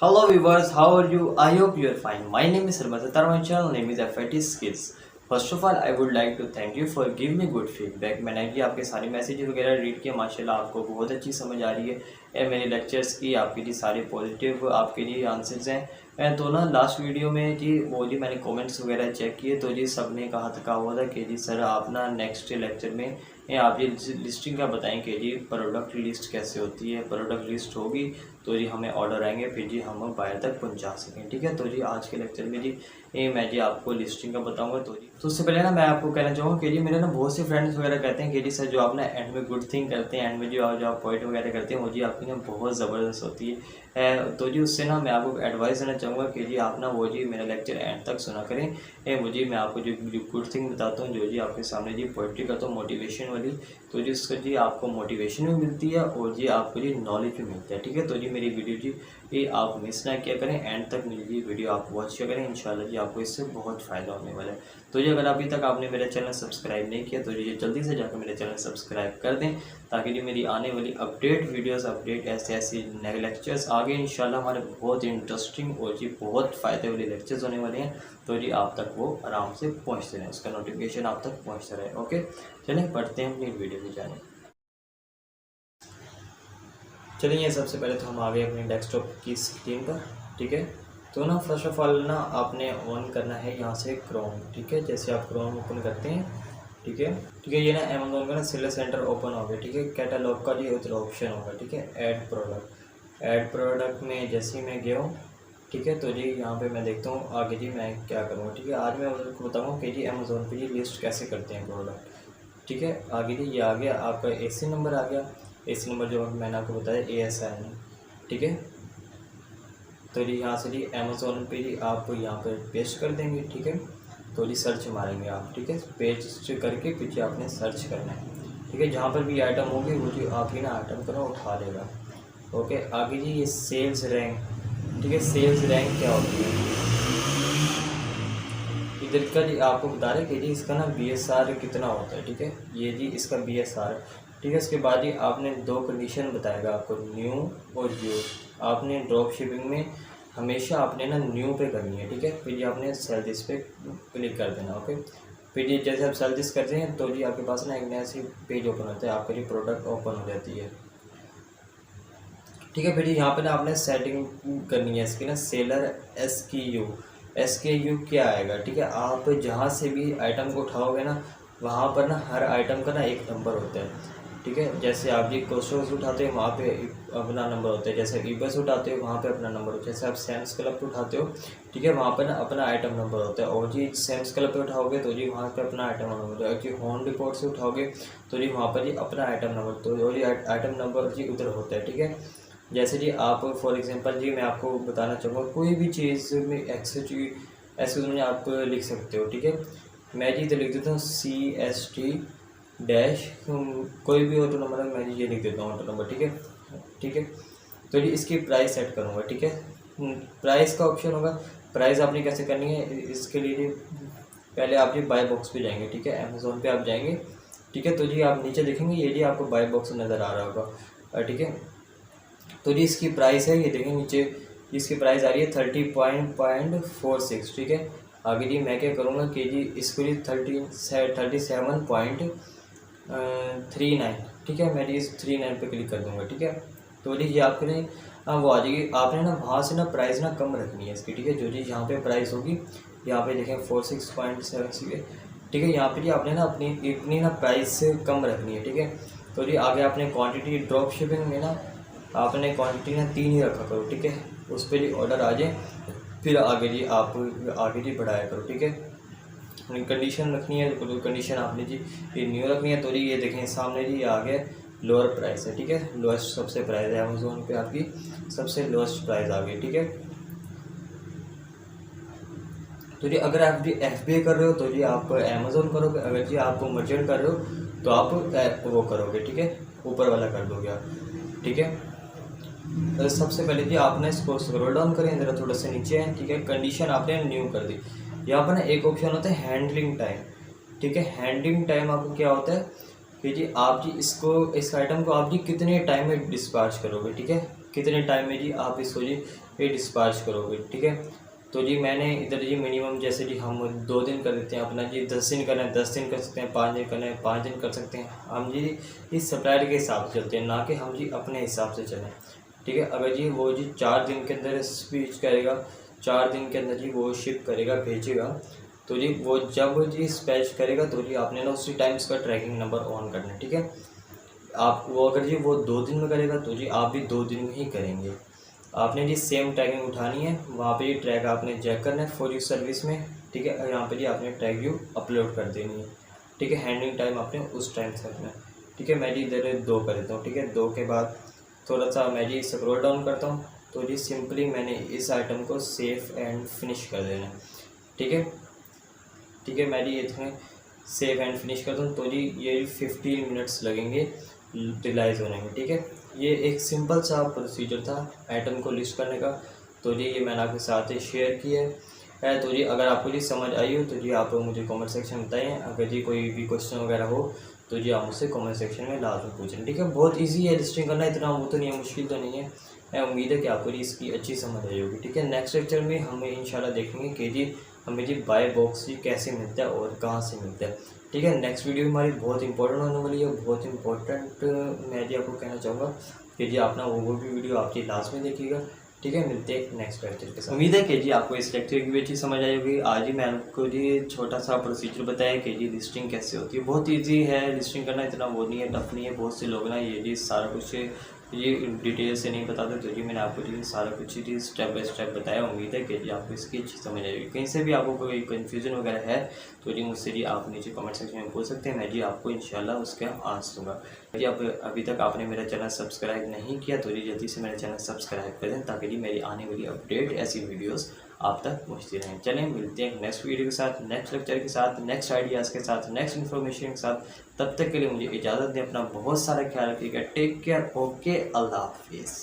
Hello viewers, how are you? I hope you are fine. My name is Sarmazatar. My channel name is FIT Skills. First of all, I would like to thank you for giving me good feedback. मैंने भी आपके सारे message वगैरह read किए, माशाल्लाह आपको बहुत अच्छी समझ आ रही है। मेरे लेक्चर्स की आपके जी सारे पॉजिटिव आपके लिए आंसर्स हैं। तो ना लास्ट वीडियो में जी वो जी मैंने कमेंट्स वगैरह चेक किए तो जी सब ने कहा हुआ था कि जी सर आप ना नेक्स्ट लेक्चर में आप ये लिस्टिंग का बताएं कि जी प्रोडक्ट लिस्ट कैसे होती है। प्रोडक्ट लिस्ट होगी तो जी हमें ऑर्डर आएंगे, फिर जी हम बायर तक पहुंचा सकें। ठीक है, तो जी आज के लेक्चर में जी मैं जी आपको लिस्टिंग का बताऊंगा। तो उससे पहले ना मैं आपको कहना चाहूँगा कि जी मेरे ना बहुत से फ्रेंड्स वगैरह कहते हैं कि जी सर जो आप ना एंड में गुड थिंग करते हैं, एंड में जो आप पॉइंट वगैरह करते हैं वो जी आपकी ना बहुत ज़बरदस्त होती है। तो जी उससे ना मैं आपको एडवाइस देना चाहूँगा कि जी आप ना वो जी मेरा लेक्चर एंड तक सुना करें। मुझे मैं आपको जो गुड थिंग बताता हूँ, जो जी आपके सामने जी पोइट्री करता हूँ मोटिवेशन वाली, तो जी उसका जी आपको मोटिवेशन भी मिलती है और जी आपको जी नॉलेज भी मिलता है। ठीक है, तो जी मेरी वीडियो जी ये आप मिस ना किया करें, एंड तक मेरी जी वीडियो आप वॉच किया करें। इंशाल्लाह जी आपको इससे बहुत फ़ायदा होने वाला है। तो जी अगर अभी तक आपने मेरा चैनल सब्सक्राइब नहीं किया तो जी जल्दी से जाकर मेरे चैनल सब्सक्राइब कर दें, ताकि जी मेरी आने वाली अपडेट वीडियोस अपडेट ऐसे नए लेक्चर्स आगे इंशाल्लाह हमारे बहुत इंटरेस्टिंग और जी बहुत फ़ायदे वाले लेक्चर्स होने वाले हैं, तो जी आप तक वो आराम से पहुँचते रहें, उसका नोटिफिकेशन आप तक पहुँचता रहे। ओके, चलें पढ़ते हैं अपनी वीडियो में जाने। चलिए सबसे पहले तो हम आ गए अपने डेस्कटॉप की स्क्रीन पर। ठीक है, तो ना फर्स्ट ऑफ ऑल ना आपने ऑन करना है यहाँ से क्रोम। ठीक है, जैसे आप क्रोम ओपन करते हैं, ठीक है ये ना अमेज़न का ना सेलर सेंटर ओपन हो गया। ठीक है, कैटलॉग का जो उधर ऑप्शन होगा। ठीक है, ऐड प्रोडक्ट में जैसे ही मैं गया हूँ, ठीक है, तो जी यहाँ पे मैं देखता हूँ आगे जी मैं क्या करूँगा। ठीक है, आज मैं आपको बताऊँगा कि जी अमेज़ोन पे जी लिस्ट कैसे करते हैं प्रोडक्ट। ठीक है, आगे जी ये आ गया आपका एसी नंबर आ गया। एसी नंबर जो मैंने आपको बताया ASI है। ठीक है, तो जी यहाँ से जी अमेज़ोन पे जी आप यहाँ पर पेस्ट कर देंगे। ठीक है, तो जी सर्च मारेंगे आप। ठीक है, पेस्ट करके पीछे आपने सर्च करना है। ठीक है, जहाँ पर भी आइटम होगी वो जी आप ही ना आइटम को ना उठा लेगा। ओके, आगे जी ये सेल्स रैंक। ठीक है, सेल्स रैंक क्या होती है इधर का जी आपको बता रहे कि जी इसका ना BSR कितना होता है। ठीक है, ये जी इसका BSR। ठीक है, इसके बाद ही आपने दो कंडीशन बताएगा आपको, न्यू और यूज। आपने ड्रॉप शिपिंग में हमेशा आपने ना न्यू पे करनी है। ठीक है, फिर ये आपने सेल दिस पे क्लिक कर देना। ओके, फिर ये जैसे आप सेल दिस करते हैं तो जी आपके पास ना एक नया सी पेज ओपन होता है, आपका जी प्रोडक्ट ओपन हो जाती है। ठीक है, फिर यहाँ पे ना आपने सेटिंग करनी है इसकी ना सेलर SKU क्या आएगा। ठीक है, आप जहाँ से भी आइटम को उठाओगे ना वहाँ पर ना हर आइटम का ना एक नंबर होता है। ठीक है, जैसे आप ये कोस्टो से उठाते हो वहाँ पे अपना नंबर होता है, जैसे ईबे से उठाते हो वहाँ पे अपना नंबर होता है, जैसे आप सैम्स क्लब पे उठाते हो। ठीक है, वहाँ पर ना अपना आइटम नंबर होता है, और जी सैम्स क्लब पे उठाओगे तो जी वहाँ पे अपना आइटम नंबर होता है। जी होम डिपोट से उठाओगे तो जी वहाँ पर जी अपना आइटम नंबर, तो जी आइटम नंबर जी उधर होता है। ठीक है, जैसे जी आप फॉर एग्जांपल जी मैं आपको बताना चाहूँगा कोई भी चीज़ में एक्सेस में आप लिख सकते हो। ठीक है, मैं जी इधर लिख देता हूँ CST डैश कोई भी ऑटो नंबर है, मैं जी ये लिख देता हूँ ऑटो नंबर। ठीक है, तो जी इसकी प्राइस सेट करूँगा। ठीक है, प्राइस का ऑप्शन होगा। प्राइस आपने कैसे करनी है, इसके लिए पहले आप जी बाय बॉक्स पे जाएंगे। ठीक है, अमेज़ोन पे आप जाएंगे। ठीक है, तो जी आप नीचे देखेंगे ये जी आपको बाय बॉक्स नज़र आ रहा होगा। ठीक है, तो जी इसकी प्राइस है, ये देखें नीचे इसकी प्राइस आ रही है 30.46। ठीक है, आगे जी मैं क्या करूँगा कि जी इसको जी 37.39। ठीक है, मैं जी इस 39 पे क्लिक कर दूँगा। ठीक है, तो जी ये आपके लिए वो आ जाएगी। आपने ना वहाँ से ना प्राइस ना कम रखनी है इसकी। ठीक है, जो जी यहाँ पे प्राइस होगी यहाँ पे देखें 46.76 है। ठीक है, यहाँ पे जी आपने ना अपनी ना प्राइस से कम रखनी है। ठीक है, तो जी आगे आपने क्वांटिटी ड्रॉप शिपिंग में ना आपने क्वांटिटी ना 3 ही रखा करो। ठीक है, उस पर जी ऑर्डर आ जाए, फिर आगे जी आप आगे जी बढ़ाया करो। ठीक है, कंडीशन रखनी है तो कंडीशन आपने जी ये न्यू रखनी है। तो जी ये देखें सामने जी आ गया लोअर प्राइस है। ठीक है, लोएस्ट सबसे प्राइस है अमेज़ोन पे आपकी सबसे लोएस्ट प्राइस आ गई। ठीक है, तो जी अगर आप जी FBA कर रहे हो तो जी आप अमेज़ोन करोगे, अगर जी आप मर्चेंट कर रहे हो तो आप वो करोगे। ठीक है, ऊपर वाला कर दोगे आप। ठीक है, तो सबसे पहले जी आपने इसको स्क्रॉल डाउन करें, ज़रा थोड़ा सा नीचे है। ठीक है, कंडीशन आपने न्यू कर दी। यहाँ पर ना एक ऑप्शन होता है हैंडलिंग टाइम। ठीक है, हैंडलिंग टाइम आपको क्या होता है कि जी आप जी इस आइटम को आप जी कितने टाइम में डिस्पैच करोगे। ठीक है, कितने टाइम में जी आप इसको जी ये डिस्पैच करोगे, ठीक है। तो जी मैंने इधर जी मिनिमम जैसे जी हम 2 दिन कर देते हैं अपना जी, 10 दिन करना है 10 दिन कर सकते हैं, 5 दिन करना है 5 दिन कर सकते हैं। हम जी इस सप्लायर के हिसाब से चलते हैं, ना कि हम जी अपने हिसाब से चलें, ठीक है। अगर जी वो जी 4 दिन के अंदर स्पीच करेगा, 4 दिन के अंदर जी वो शिप करेगा, भेजेगा, तो जी वो जब जी स्पैच करेगा तो जी आपने ना उसी टाइम इसका ट्रैकिंग नंबर ऑन करना है, ठीक है। आप वो अगर जी वो 2 दिन में करेगा तो जी आप भी 2 दिन में ही करेंगे। आपने जी सेम ट्रैकिंग उठानी है, वहाँ पे ये ट्रैक आपने चेक करना है फॉर यू सर्विस में, ठीक है। और यहाँ पे जी आपने ट्रैक व्यू अपलोड कर देनी है, ठीक है। हैंडलिंग टाइम आपने उस टाइम से रखना है, ठीक है। मैं जी इधर 2 कर देता हूँ, ठीक है। 2 के बाद थोड़ा सा मैं जी स्क्रॉल डाउन करता हूँ, तो जी सिंपली मैंने इस आइटम को सेव एंड फिनिश कर देना है, ठीक है, ठीक है। मैं जी इसमें सेव एंड फिनिश करता हूँ, तो जी ये 15 मिनट्स लगेंगे रिलाइज होने में, ठीक है। ये एक सिंपल सा प्रोसीजर था आइटम को लिस्ट करने का, तो जी ये मैंने आपके साथ शेयर किया है। तो जी अगर आपको जी समझ आई हो तो जी आप मुझे कमेंट सेक्शन में बताएं। अगर जी कोई भी क्वेश्चन वगैरह हो तो जी आप मुझसे कमेंट सेक्शन में लाजमी पूछें, ठीक है। बहुत इजी है लिस्टिंग करना, इतना वो तो नहीं है, मुश्किल तो नहीं है। मैं उम्मीद है कि आपको जी इसकी अच्छी समझ आई होगी, ठीक है। नेक्स्ट लेक्चर में हमें इंशाल्लाह देखेंगे कि जी हमें जी बाय बॉक्स जी कैसे मिलता है और कहाँ से मिलता है, ठीक है। नेक्स्ट वीडियो हमारी बहुत इंपॉर्टेंट होने वाली है, बहुत इंपॉर्टेंट मैं जी आपको कहना चाहूँगा कि जी आप ना वो भी वीडियो आप जी लास्ट में देखिएगा, ठीक है। मिलते हैं नेक्स्ट लेक्चर के साथ। उम्मीद है कि जी आपको इस लेक्चर की भी अच्छी समझ आई होगी। आज ही मैं आपको जी छोटा सा प्रोसीजर बताया कि जी लिस्टिंग कैसे होती है। बहुत ईजी है लिस्टिंग करना, इतना वो नहीं है, टफ नहीं है। बहुत से लोग ना ये जी सारा कुछ ये डिटेल से नहीं बताते, तो जी मैंने आपको जी सारा कुछ जी स्टेप बाय स्टेप बताया। उम्मीद है कि जी आपको इसकी अच्छी समझ आएगी। कहीं से भी आपको कोई कन्फ्यूज़न वगैरह है तो जी मुझसे जी आप नीचे कमेंट सेक्शन में पूछ सकते हैं, मैं जी आपको इंशाल्लाह उसका आंसर दूँगा। यदि आप अभी तक आपने मेरा चैनल सब्सक्राइब नहीं किया तो जी जल्दी से मेरा चैनल सब्सक्राइब कर दें, ताकि जी मेरी आने वाली अपडेट ऐसी वीडियोज़ आप तक पहुँचती रहें। चलें मिलते हैं नेक्स्ट वीडियो के साथ, नेक्स्ट लेक्चर के साथ, नेक्स्ट आइडियाज़ के साथ, नेक्स्ट इन्फॉर्मेशन के साथ। तब तक के लिए मुझे इजाज़त दें, अपना बहुत सारा ख्याल रखिएगा। टेक केयर, ओके, अल्लाह हाफिज़।